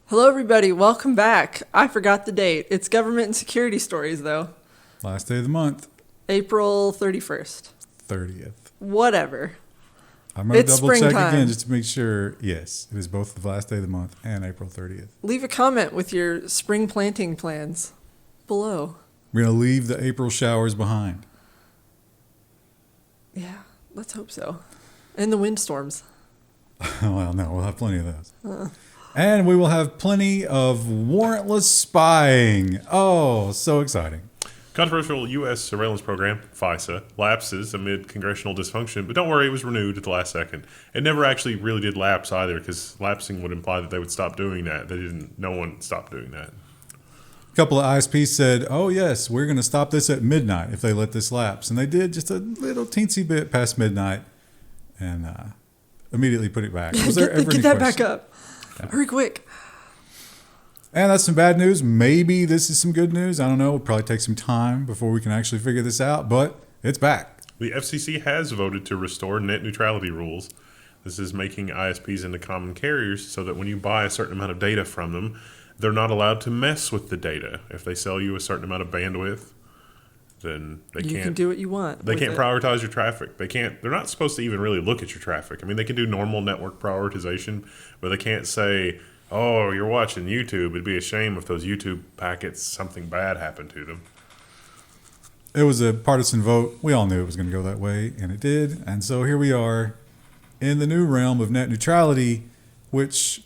Hello, everybody. Welcome back. I forgot the date. It's government and security stories, though. Last day of the month. April 31st. 30th. Whatever. I'm going to It's double check springtime. again just to make sure. Yes, it is both the last day of the month and April 30th. Leave a comment with your spring planting plans below. We're going to leave the April showers behind. Yeah, let's hope so. And the windstorms. Well, no, we'll have plenty of those. And we will have plenty of warrantless spying. Oh, so exciting. Controversial U.S. surveillance program, FISA, lapses amid congressional dysfunction, but don't worry, it was renewed at the last second. It never actually really did lapse either, because lapsing would imply that they would stop doing that. They didn't. No one stopped doing that. A couple of ISPs said, oh, yes, we're going to stop this at midnight if they let this lapse. And they did just a little teensy bit past midnight and immediately put it back. Was there ever Get any that question? back up. Hurry quick. And that's some bad news. Maybe this is some good news. I don't know. It'll probably take some time before we can actually figure this out, but it's back. The F.C.C. has voted to restore net neutrality rules. This is making ISPs into common carriers so that when you buy a certain amount of data from them, they're not allowed to mess with the data. If they sell you a certain amount of bandwidth, then they You can't. can do what you want. They with can't it. prioritize your traffic. They can't. They're not supposed to even really look at your traffic. I mean, they can do normal network prioritization, but they can't say, "Oh, you're watching YouTube. It'd be a shame if those YouTube packets something bad happened to them." It was a partisan vote. We all knew it was going to go that way, and it did. And so here we are in the new realm of net neutrality, which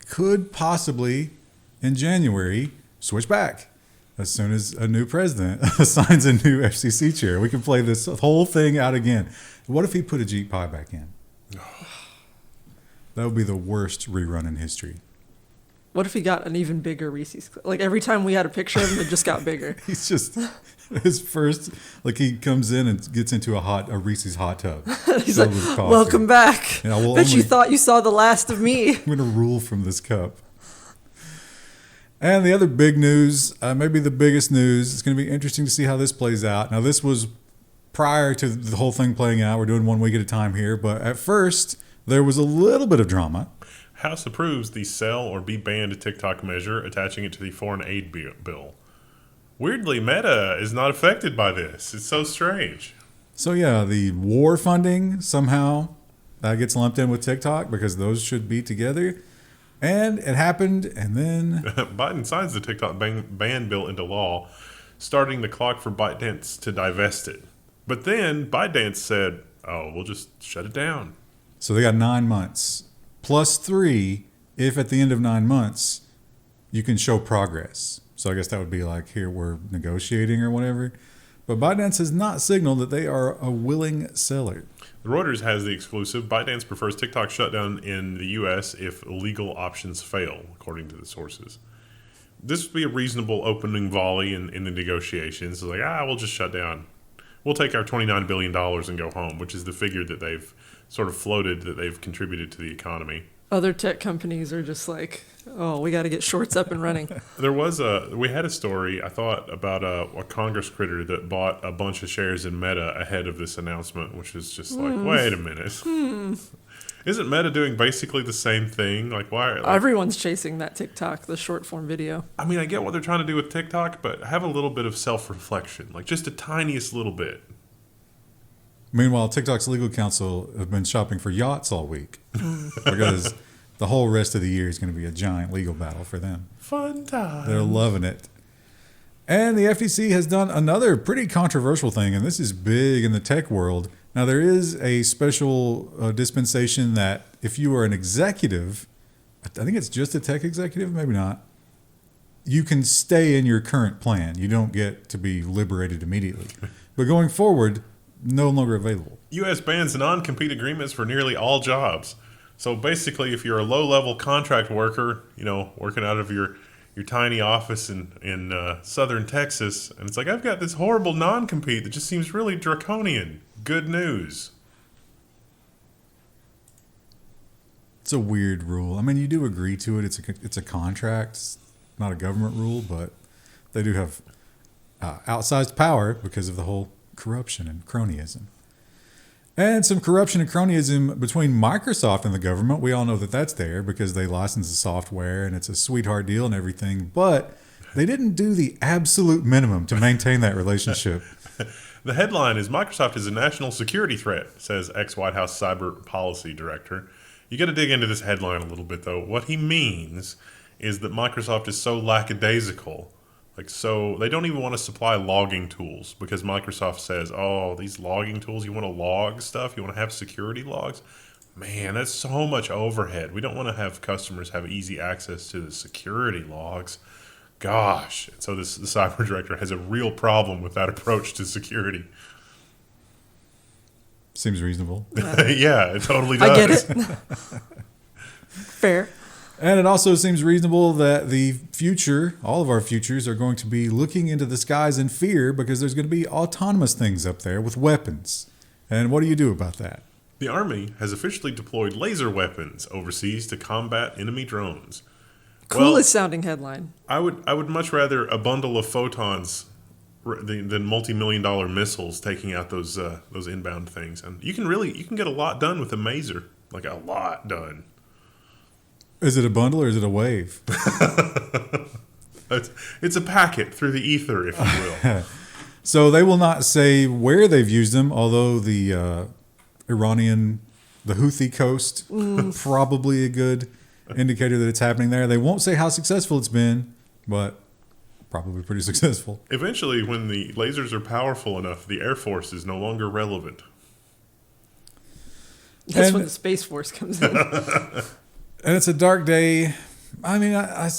could possibly, in January, switch back as soon as a new president assigns a new FCC chair. We can play this whole thing out again. What if he put a Jeep Pie back in? That would be the worst rerun in history. What if he got an even bigger Reese's? Like every time we had a picture of him, it just got bigger. He's just his first, like he comes in and gets into a Reese's hot tub. He's filled like, with coffee. welcome back. And I will Bet you only- thought you saw the last of me. I'm going to rule from this cup. And the other big news, maybe the biggest news, it's going to be interesting to see how this plays out. Now, this was prior to the whole thing playing out. We're doing 1 week at a time here. But at first, there was a little bit of drama. House approves the sell or be banned TikTok measure, attaching it to the foreign aid bill. Weirdly, Meta is not affected by this. It's so strange. So, yeah, the war funding, somehow, that gets lumped in with TikTok because those should be together. And it happened, and then... Biden signs the TikTok ban bill into law, starting the clock for ByteDance to divest it. But then ByteDance said, oh, we'll just shut it down. So they got 9 months, plus 3 if at the end of 9 months you can show progress. So I guess that would be like, here, we're negotiating or whatever. But ByteDance has not signaled that they are a willing seller. Reuters has the exclusive. ByteDance prefers TikTok shutdown in the U.S. if legal options fail, according to the sources. This would be a reasonable opening volley in the negotiations. It's like, we'll just shut down. We'll take our $29 billion and go home, which is the figure that they've sort of floated that they've contributed to the economy. Other tech companies are just like, oh, we got to get shorts up and running. We had a story, I thought, about a Congress critter that bought a bunch of shares in Meta ahead of this announcement, which is just like, wait a minute. Isn't Meta doing basically the same thing? Like, why? Like, Everyone's chasing that TikTok, the short form video. I mean, I get what they're trying to do with TikTok, but have a little bit of self-reflection, like just the tiniest little bit. Meanwhile, TikTok's legal counsel have been shopping for yachts all week because the whole rest of the year is going to be a giant legal battle for them. Fun time. They're loving it. And the FTC has done another pretty controversial thing, and this is big in the tech world. Now, there is a special dispensation that if you are an executive, I think it's just a tech executive, maybe not, you can stay in your current plan. You don't get to be liberated immediately. But going forward, no longer available. U.S. bans non-compete agreements for nearly all jobs. So basically, if you're a low-level contract worker, working out of your tiny office in southern Texas, and it's like, I've got this horrible non-compete that just seems really draconian. Good news. It's a weird rule. I mean, you do agree to it. It's a contract. It's not a government rule, but they do have outsized power because of the whole corruption and cronyism. And some corruption and cronyism between Microsoft and the government. We all know that that's there because they license the software and it's a sweetheart deal and everything. But they didn't do the absolute minimum to maintain that relationship. The headline is Microsoft is a national security threat, says ex-White House cyber policy director. You got to dig into this headline a little bit, though. What he means is that Microsoft is so lackadaisical. So they don't even want to supply logging tools because Microsoft says, oh, these logging tools, you want to log stuff? You want to have security logs? Man, that's so much overhead. We don't want to have customers have easy access to the security logs. Gosh. So the cyber director has a real problem with that approach to security. Seems reasonable. Yeah, it totally does. I get it. Fair. And it also seems reasonable that the future, all of our futures, are going to be looking into the skies in fear because there's going to be autonomous things up there with weapons. And what do you do about that? The Army has officially deployed laser weapons overseas to combat enemy drones. Coolest sounding headline. I would much rather a bundle of photons than multi-million-dollar missiles taking out those inbound things. And you can get a lot done with a maser, like a lot done. Is it a bundle or is it a wave? It's a packet through the ether, if you will. So they will not say where they've used them, although the Iranian, the Houthi coast, probably a good indicator that it's happening there. They won't say how successful it's been, but probably pretty successful. Eventually, when the lasers are powerful enough, the Air Force is no longer relevant. That's when the Space Force comes in. And it's a dark day. I mean, I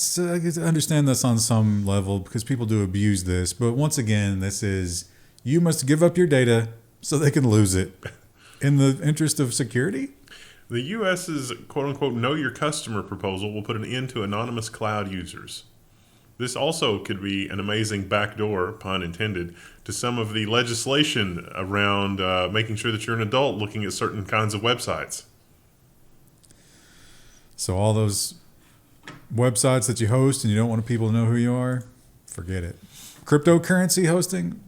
understand this on some level because people do abuse this. But once again, this is you must give up your data so they can lose it in the interest of security. The U.S.'s quote-unquote know your customer proposal will put an end to anonymous cloud users. This also could be an amazing backdoor, pun intended, to some of the legislation around making sure that you're an adult looking at certain kinds of websites. So all those websites that you host and you don't want people to know who you are, forget it. Cryptocurrency hosting,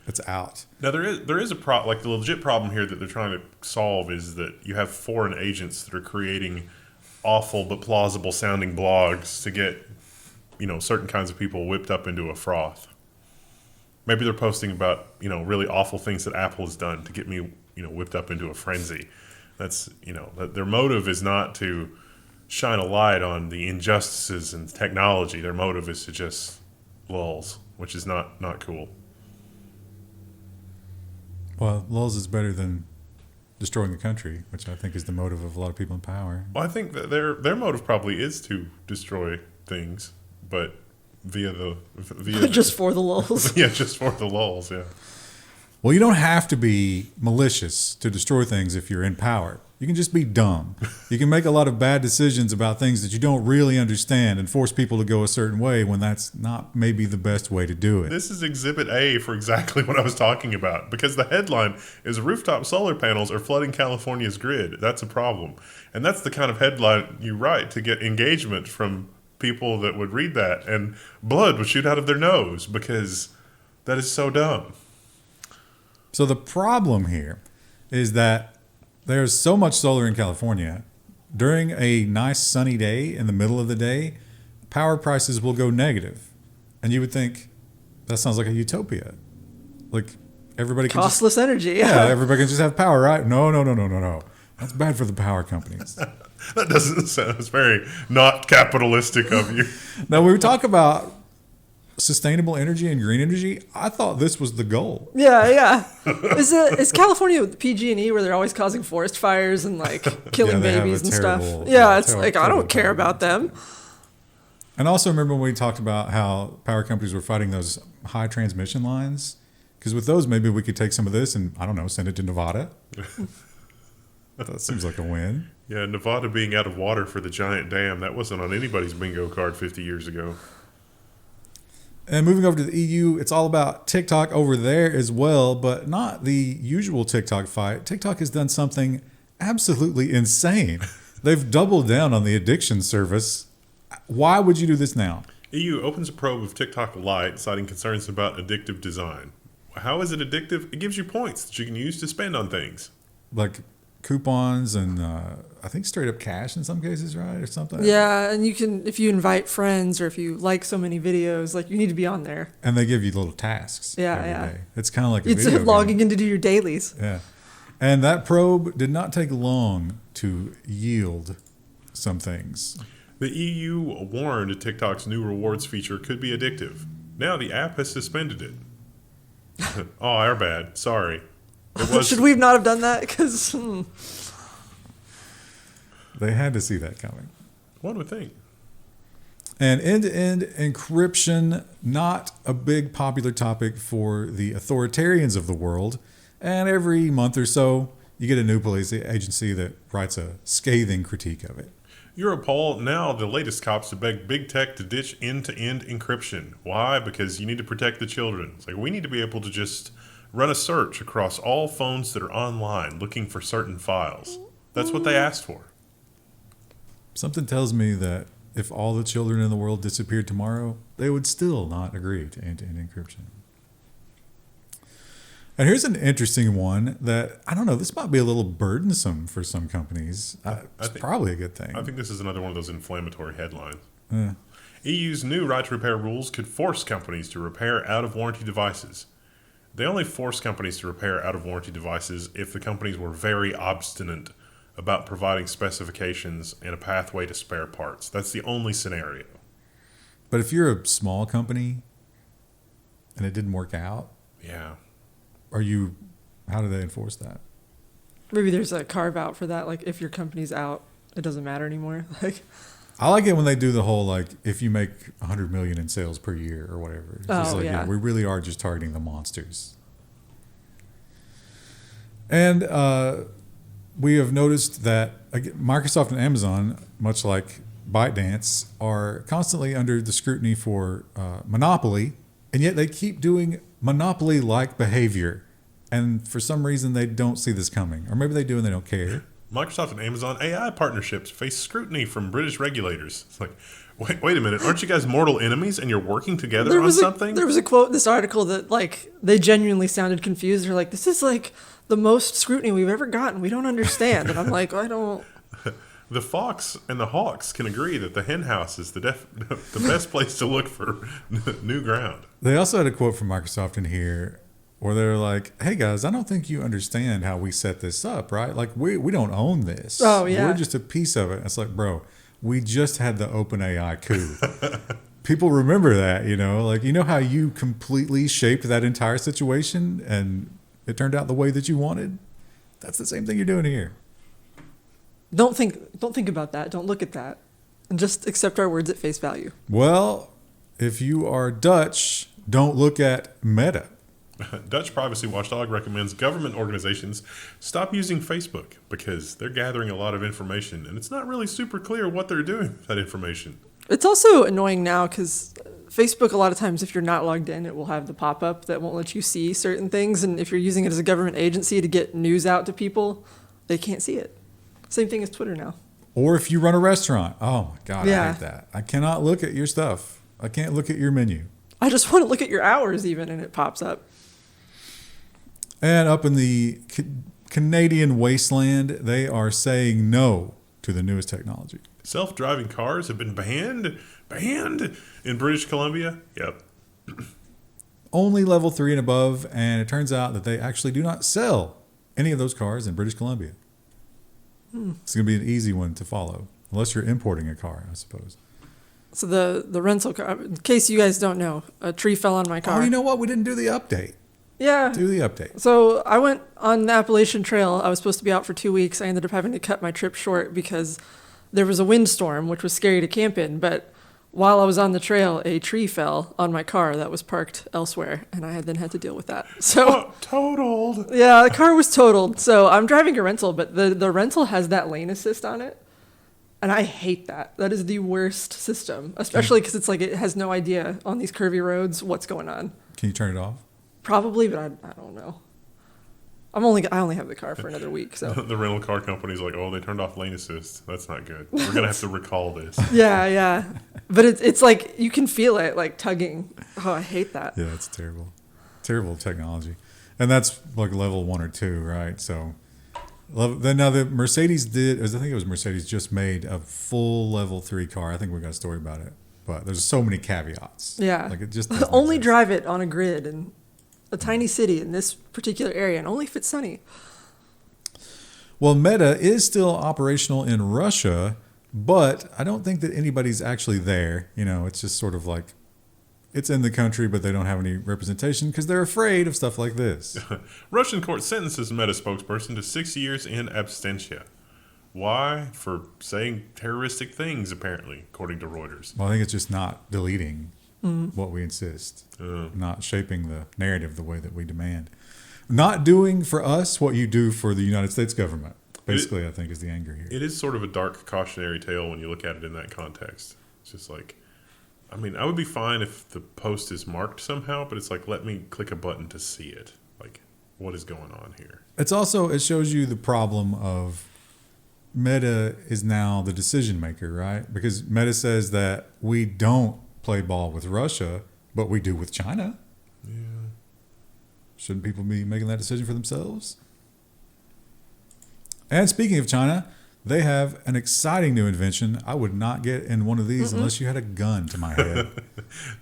it's out. Now there is a the legit problem here that they're trying to solve is that you have foreign agents that are creating awful but plausible sounding blogs to get certain kinds of people whipped up into a froth. Maybe they're posting about really awful things that Apple has done to get me whipped up into a frenzy. That's their motive is not to shine a light on the injustices in technology. Their motive is to just lulz, which is not cool. Well, lulz is better than destroying the country, which I think is the motive of a lot of people in power. Well, I think that their motive probably is to destroy things, but via just for the lulz. Yeah, just for the lulz. Yeah. Well, you don't have to be malicious to destroy things if you're in power. You can just be dumb. You can make a lot of bad decisions about things that you don't really understand and force people to go a certain way when that's not maybe the best way to do it. This is Exhibit A for exactly what I was talking about, because the headline is rooftop solar panels are flooding California's grid. That's a problem. And that's the kind of headline you write to get engagement from people that would read that, and blood would shoot out of their nose because that is so dumb. So the problem here is that there's so much solar in California. During a nice sunny day in the middle of the day, power prices will go negative. And you would think, that sounds like a utopia. Like everybody can costless energy. Yeah, everybody can just have power, right? No. That's bad for the power companies. That doesn't sound, it's very not capitalistic of you. Now, when we talk about sustainable energy and green energy, I thought this was the goal. Yeah. Is California with PG&E where they're always causing forest fires and killing babies and stuff? Yeah, it's I don't care about them. And also remember when we talked about how power companies were fighting those high transmission lines? Because with those, maybe we could take some of this and, I don't know, send it to Nevada. That seems like a win. Yeah, Nevada being out of water for the giant dam, that wasn't on anybody's bingo card 50 years ago. And moving over to the EU, it's all about TikTok over there as well, but not the usual TikTok fight. TikTok has done something absolutely insane. They've doubled down on the addiction service. Why would you do this now? EU opens a probe of TikTok Lite, citing concerns about addictive design. How is it addictive? It gives you points that you can use to spend on things. like coupons and I think straight up cash in some cases, right, or something. Yeah, and you can, if you invite friends or if you like so many videos, like you need to be on there. And they give you little tasks. every day. It's kind of like it's video logging game. in to do your dailies. Yeah, and that probe did not take long to yield some things. The EU warned TikTok's new rewards feature could be addictive. Now the app has suspended it. Oh, our bad. Sorry. Should we not have done that? Because they had to see that coming. One would think. And end-to-end encryption, not a big popular topic for the authoritarians of the world. And every month or so, you get a new police agency that writes a scathing critique of it. Europol, now the latest cops to beg big tech to ditch end-to-end encryption. Why? Because you need to protect the children. It's like we need to be able to just run a search across all phones that are online looking for certain files. That's what they asked for. Something tells me that if all the children in the world disappeared tomorrow, they would still not agree to end-to-end encryption. And here's an interesting one that, I don't know, this might be a little burdensome for some companies. It's probably a good thing. I think this is another one of those inflammatory headlines. EU's new right to repair rules could force companies to repair out-of-warranty devices. They only force companies to repair out-of-warranty devices if the companies were very obstinate about providing specifications and a pathway to spare parts. That's the only scenario. But if you're a small company and it didn't work out, yeah. How do they enforce that? Maybe there's a carve out for that. Like if your company's out, it doesn't matter anymore. Like, I like it when they do the whole, like, if you make 100 million in sales per year or whatever. It's just like, yeah, we really are just targeting the monsters. And we have noticed that Microsoft and Amazon, much like ByteDance, are constantly under the scrutiny for monopoly, and yet they keep doing monopoly-like behavior. And for some reason, they don't see this coming. Or maybe they do and they don't care. Microsoft and Amazon AI partnerships face scrutiny from British regulators. It's like, wait a minute, aren't you guys mortal enemies and you're working together on something? There was a quote in this article that, like, they genuinely sounded confused. They're like, this is like the most scrutiny we've ever gotten. We don't understand. And I'm like, I don't. The fox and the hawks can agree that the hen house is the best place to look for new ground. They also had a quote from Microsoft in here where they're like, hey guys, I don't think you understand how we set this up, right? Like we don't own this. Oh, yeah. We're just a piece of it. It's like, bro, we just had the OpenAI coup. People remember that, like, how you completely shaped that entire situation and it turned out the way that you wanted? That's the same thing you're doing here. Don't think about that. Don't look at that. And just accept our words at face value. Well, if you are Dutch, don't look at Meta. Dutch privacy watchdog recommends government organizations stop using Facebook because they're gathering a lot of information and it's not really super clear what they're doing with that information. It's also annoying now because Facebook, a lot of times, if you're not logged in, it will have the pop-up that won't let you see certain things. And if you're using it as a government agency to get news out to people, they can't see it. Same thing as Twitter now. Or if you run a restaurant. Oh, my God, I hate that. I cannot look at your stuff. I can't look at your menu. I just want to look at your hours even, and it pops up. And up in the Canadian wasteland, they are saying no to the newest technology. Self-driving cars have been banned in British Columbia. Yep. Only level 3 and above, and it turns out that they actually do not sell any of those cars in British Columbia. It's going to be an easy one to follow, unless you're importing a car, I suppose. So the rental car, in case you guys don't know, a tree fell on my car. Oh, you know what? We didn't do the update. Yeah. Do the update. So I went on the Appalachian Trail. I was supposed to be out for 2 weeks. I ended up having to cut my trip short because there was a windstorm, which was scary to camp in. But while I was on the trail, a tree fell on my car that was parked elsewhere, and I then had to deal with that. So totaled. Yeah, the car was totaled. So I'm driving a rental, but the rental has that lane assist on it. And I hate that. That is the worst system, especially because it's like it has no idea on these curvy roads what's going on. Can you turn it off? Probably, but I don't know. I only have the car for another week, so. The rental car company's like, oh, they turned off lane assist. That's not good. We're gonna have to recall this. Yeah, but it's like you can feel it like tugging. Oh, I hate that. Yeah, it's terrible technology, and that's like level 1 or 2, right? So Then now the Mercedes I think it was Mercedes just made a full level 3 car. I think we got a story about it, but there's so many caveats. Yeah. Like it just doesn't only exist. drive it on a grid in a tiny city in this particular area, and only if it's sunny. Well, Meta is still operational in Russia, but I don't think that anybody's actually there. It's just sort of like it's in the country, but they don't have any representation because they're afraid of stuff like this. Russian court sentences Meta spokesperson to 6 years in absentia. Why? For saying terroristic things, apparently, according to Reuters. Well, I think it's just not deleting what we insist, not shaping the narrative the way that we demand. Not doing for us what you do for the United States government, basically, I think is the anger here. It is sort of a dark cautionary tale when you look at it in that context. It's just like, I mean, I would be fine if the post is marked somehow, but it's like, let me click a button to see it. Like, what is going on here? It shows you the problem of Meta is now the decision maker, right? Because Meta says that we don't play ball with Russia, but we do with China. Yeah. Shouldn't people be making that decision for themselves? And speaking of China, they have an exciting new invention. I would not get in one of these unless you had a gun to my head.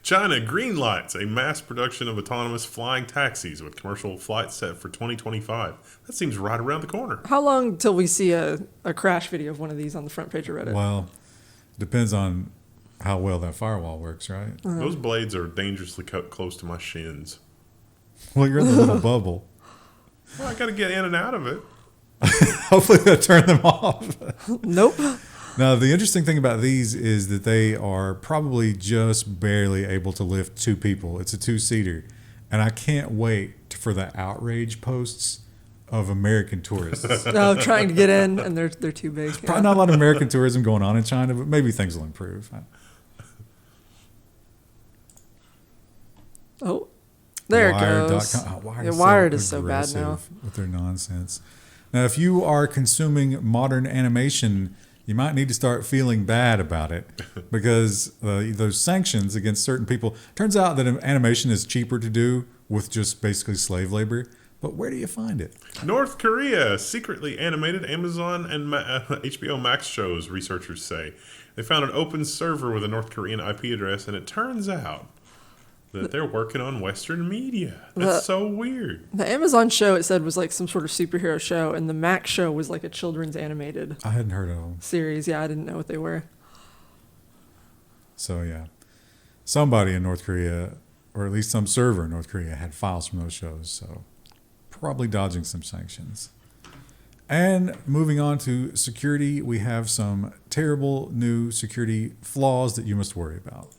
China greenlights a mass production of autonomous flying taxis with commercial flights set for 2025. That seems right around the corner. How long till we see a crash video of one of these on the front page of Reddit? Well, depends on how well that firewall works, right? Those blades are dangerously cut close to my shins. Well, you're in the little bubble. Well, I got to get in and out of it. Hopefully they'll turn them off. Nope. Now, the interesting thing about these is that they are probably just barely able to lift 2 people. It's a 2-seater. And I can't wait for the outrage posts of American tourists. Trying to get in, and they're too big. Probably not a lot of American tourism going on in China, but maybe things will improve. Oh, there it goes. Oh, Wired is so bad now. With their nonsense. Now, if you are consuming modern animation, you might need to start feeling bad about it because those sanctions against certain people. Turns out that animation is cheaper to do with just basically slave labor. But where do you find it? North Korea secretly animated Amazon and HBO Max shows, researchers say. They found an open server with a North Korean IP address, and it turns out that they're working on Western media. That's so weird. The Amazon show, it said, was like some sort of superhero show, and the Max show was like a children's animated I hadn't heard of them. series. Yeah, I didn't know what they were. So, yeah. Somebody in North Korea, or at least some server in North Korea, had files from those shows. So, probably dodging some sanctions. And moving on to security, we have some terrible new security flaws that you must worry about.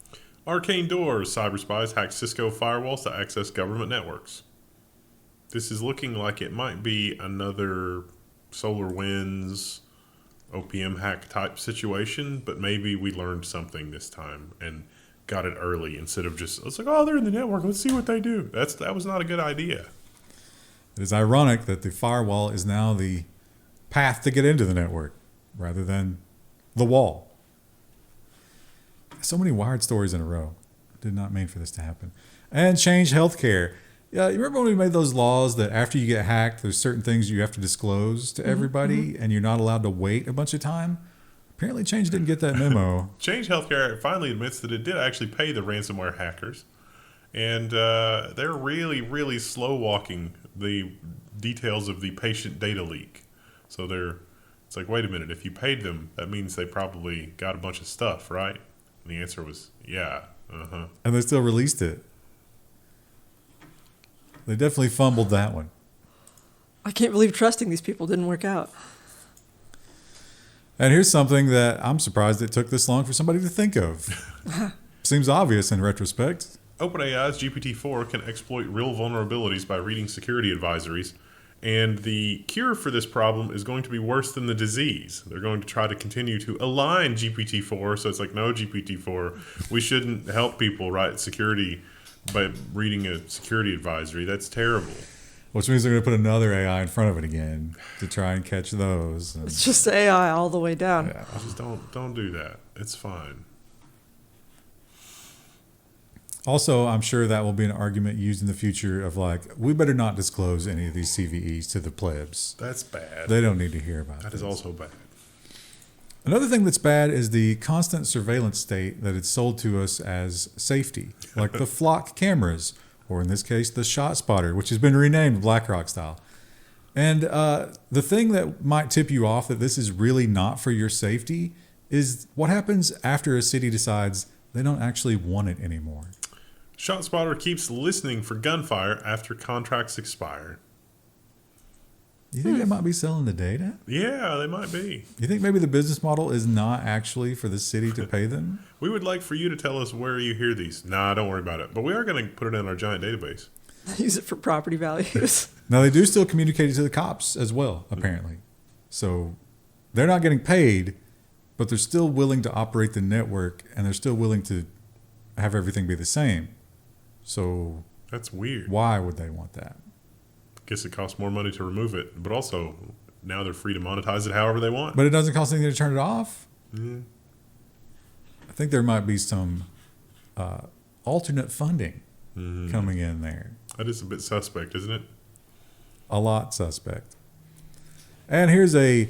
ArcaneDoor cyberspies hacked Cisco firewalls to access government networks. This is looking like it might be another SolarWinds OPM hack type situation, but maybe we learned something this time and got it early instead of just, it's like, oh, they're in the network, let's see what they do. That was not a good idea. It is ironic that the firewall is now the path to get into the network rather than the wall. So many wired stories in a row. Did not mean for this to happen. And change healthcare. Yeah, you remember when we made those laws that after you get hacked, there's certain things you have to disclose to everybody, and you're not allowed to wait a bunch of time? Apparently, Change didn't get that memo. Change Healthcare finally admits that it did actually pay the ransomware hackers, and they're really, really slow walking the details of the patient data leak. So it's like, wait a minute, if you paid them, that means they probably got a bunch of stuff, right? And the answer was, yeah. And they still released it. They definitely fumbled that one. I can't believe trusting these people didn't work out. And here's something that I'm surprised it took this long for somebody to think of. Seems obvious in retrospect. OpenAI's GPT-4 can exploit real vulnerabilities by reading security advisories. And the cure for this problem is going to be worse than the disease. They're going to try to continue to align GPT-4. So it's like, no, GPT-4, we shouldn't help people write security by reading a security advisory. That's terrible. Which means they're going to put another AI in front of it again to try and catch those. And It's just AI all the way down. yeah. Just don't do that. It's fine. Also, I'm sure that will be an argument used in the future of like, we better not disclose any of these CVEs to the plebs. That's bad. They don't need to hear about That this. is also bad. Another thing that's bad is the constant surveillance state that it's sold to us as safety, like the flock cameras, or in this case, the ShotSpotter, which has been renamed BlackRock style. And the thing that might tip you off that this is really not for your safety is what happens after a city decides they don't actually want it anymore. ShotSpotter keeps listening for gunfire after contracts expire. You think they might be selling the data? Yeah, they might be. You think maybe the business model is not actually for the city to pay them? We would like for you to tell us where you hear these. Nah, don't worry about it. But we are going to put it in our giant database. Use it for property values. Now, they do still communicate it to the cops as well, apparently. So they're not getting paid, but they're still willing to operate the network, and they're still willing to have everything be the same. So That's weird. why would they want that? Guess it costs more money to remove it, but also now they're free to monetize it however they want. But it doesn't cost anything to turn it off. Mm. I think there might be some alternate funding coming in there. That is a bit suspect, isn't it? A lot suspect. And here's a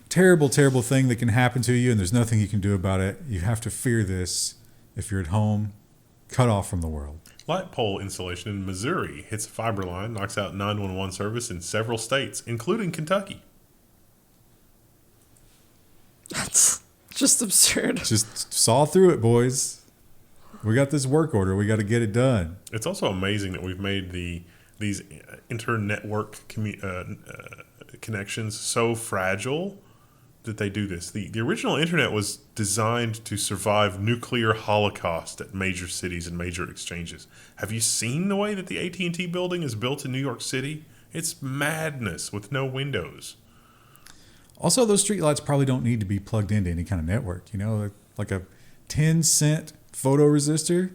terrible, terrible thing that can happen to you, and there's nothing you can do about it. You have to fear this if you're at home, cut off from the world. Light pole installation in Missouri hits a fiber line, knocks out 911 service in several states, including Kentucky. That's just absurd. Just saw through it, boys. We got this work order. We got to get it done. It's also amazing that we've made these inter-network connections so fragile that they do this. The original internet was designed to survive nuclear holocaust at major cities and major exchanges. Have you seen the way that the AT&T building is built in New York City? It's madness with no windows. Also, those streetlights probably don't need to be plugged into any kind of network. You know, like a 10-cent photoresistor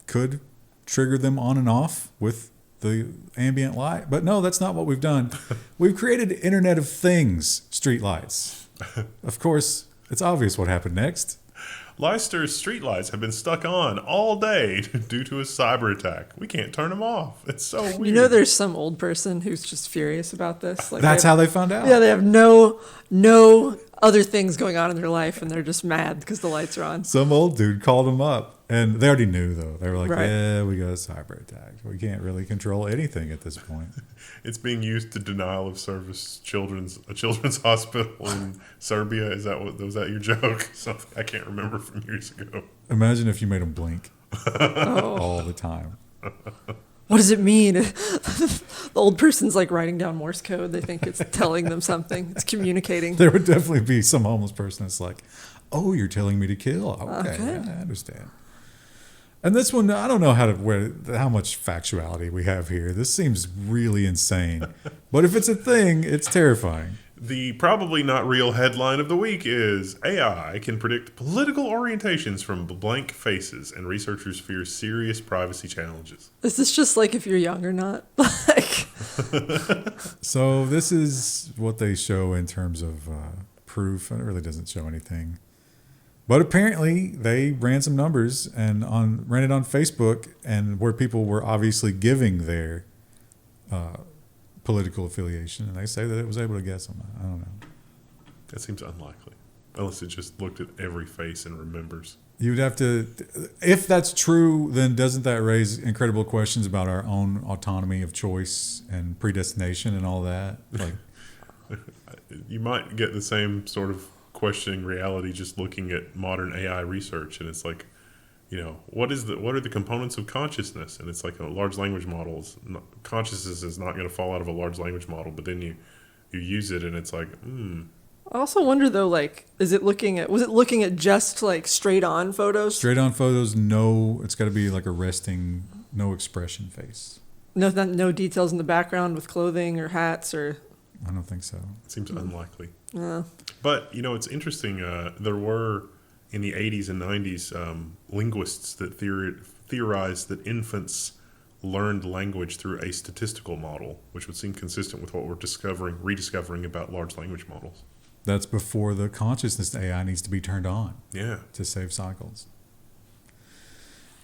could trigger them on and off with the ambient light. But no, that's not what we've done. We've created Internet of Things streetlights. Of course, it's obvious what happened next. Leicester's streetlights have been stuck on all day due to a cyber attack. We can't turn them off. It's so weird. You know, there's some old person who's just furious about this. Like That's how they found out. Yeah, they have no other things going on in their life, and they're just mad because the lights are on. Some old dude called them up, and they already knew, though. They were like, Right. yeah, we got a cyber attack. We can't really control anything at this point. It's being used to denial of service a children's hospital in Serbia. Was that your joke? Something I can't remember from years ago. Imagine if you made them blink Oh. all the time. What does it mean? The old person's like writing down Morse code. They think it's telling them something. It's communicating. There would definitely be some homeless person that's like, oh, you're telling me to kill? Okay. Okay. I understand. And this one, I don't know how much factuality we have here. This seems really insane. But if it's a thing, it's terrifying. The probably not real headline of the week is AI can predict political orientations from blank faces, and researchers fear serious privacy challenges. Is this just like if you're young or not? Like, So this is what they show in terms of proof. It really doesn't show anything. But apparently they ran some numbers and ran it on Facebook, and where people were obviously giving their political affiliation, and they say that it was able to guess them. I don't know. That seems unlikely, unless it just looked at every face and remembers. You'd have to, if that's true, then doesn't that raise incredible questions about our own autonomy of choice and predestination and all that? Like, You might get the same sort of questioning reality just looking at modern AI research, and it's like, what are the components of consciousness? And it's like a large language model. Consciousness is not going to fall out of a large language model, but then you use it, and it's like, I also wonder though, like, was it looking at just like straight on photos? straight on photos, no, it's got to be like a resting, no expression face. No details in the background with clothing or hats or. I don't think so. it seems unlikely. Uh, But, it's interesting. There were, in the 80s and 90s, linguists that theorized that infants learned language through a statistical model, which would seem consistent with what we're rediscovering about large language models. That's before the consciousness AI needs to be turned on Yeah. to save cycles.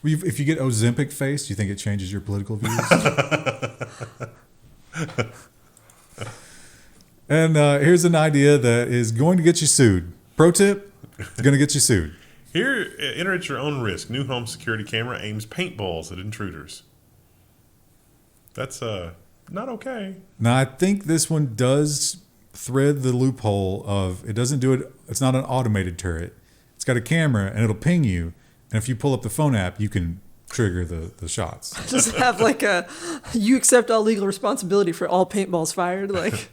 If you get Ozempic face, do you think it changes your political views? And here's an idea that is going to get you sued. Pro tip, it's going to get you sued. Here, enter at your own risk. New home security camera aims paintballs at intruders. That's not okay. Now, I think this one does thread the loophole of it doesn't do it. It's not an automated turret. It's got a camera and it'll ping you. And if you pull up the phone app, you can trigger the shots. Does it have like you accept all legal responsibility for all paintballs fired? Like,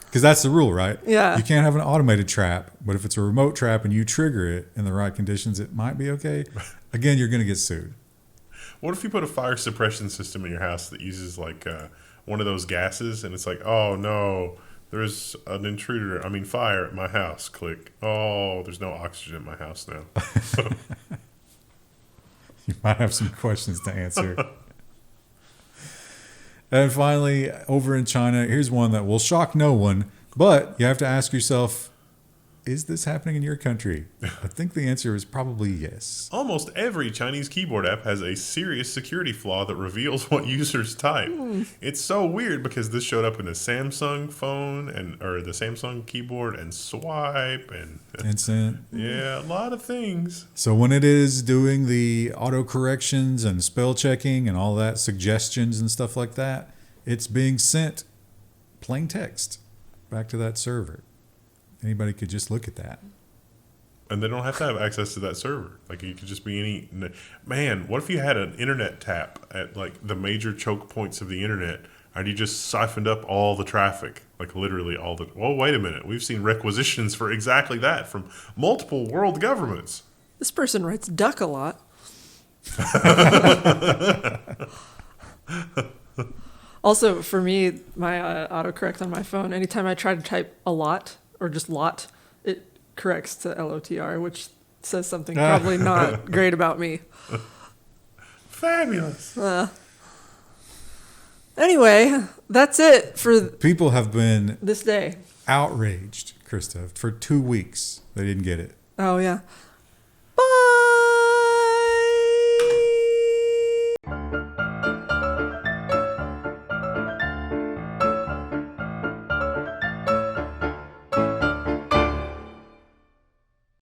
Because that's the rule, right? Yeah. You can't have an automated trap, but if it's a remote trap and you trigger it in the right conditions, it might be okay. Again, you're going to get sued. What if you put a fire suppression system in your house that uses like one of those gases, and it's like, oh no, there's an intruder. I mean, fire at my house. Click. Oh, there's no oxygen in my house now. You might have some questions to answer. And finally, over in China, here's one that will shock no one, but you have to ask yourself, is this happening in your country? I think the answer is probably yes. Almost every Chinese keyboard app has a serious security flaw that reveals what users type. It's so weird because this showed up in a Samsung phone or the Samsung keyboard and swipe and Instant. yeah, a lot of things. So when it is doing the auto corrections and spell checking and all that, suggestions and stuff like that, it's being sent plain text back to that server. Anybody could just look at that. And they don't have to have access to that server. Like, it could just be any... Man, what if you had an internet tap at, like, the major choke points of the internet, and you just siphoned up all the traffic? Like, literally all the... Well, wait a minute. We've seen requisitions for exactly that from multiple world governments. this person writes duck a lot. Also, for me, my autocorrect on my phone, anytime I try to type a lot or just lot, it corrects to LOTR, which says something probably not great about me. Fabulous. Anyway, that's it for People have been this day. outraged, Krista, for 2 weeks. They didn't get it. Oh, yeah.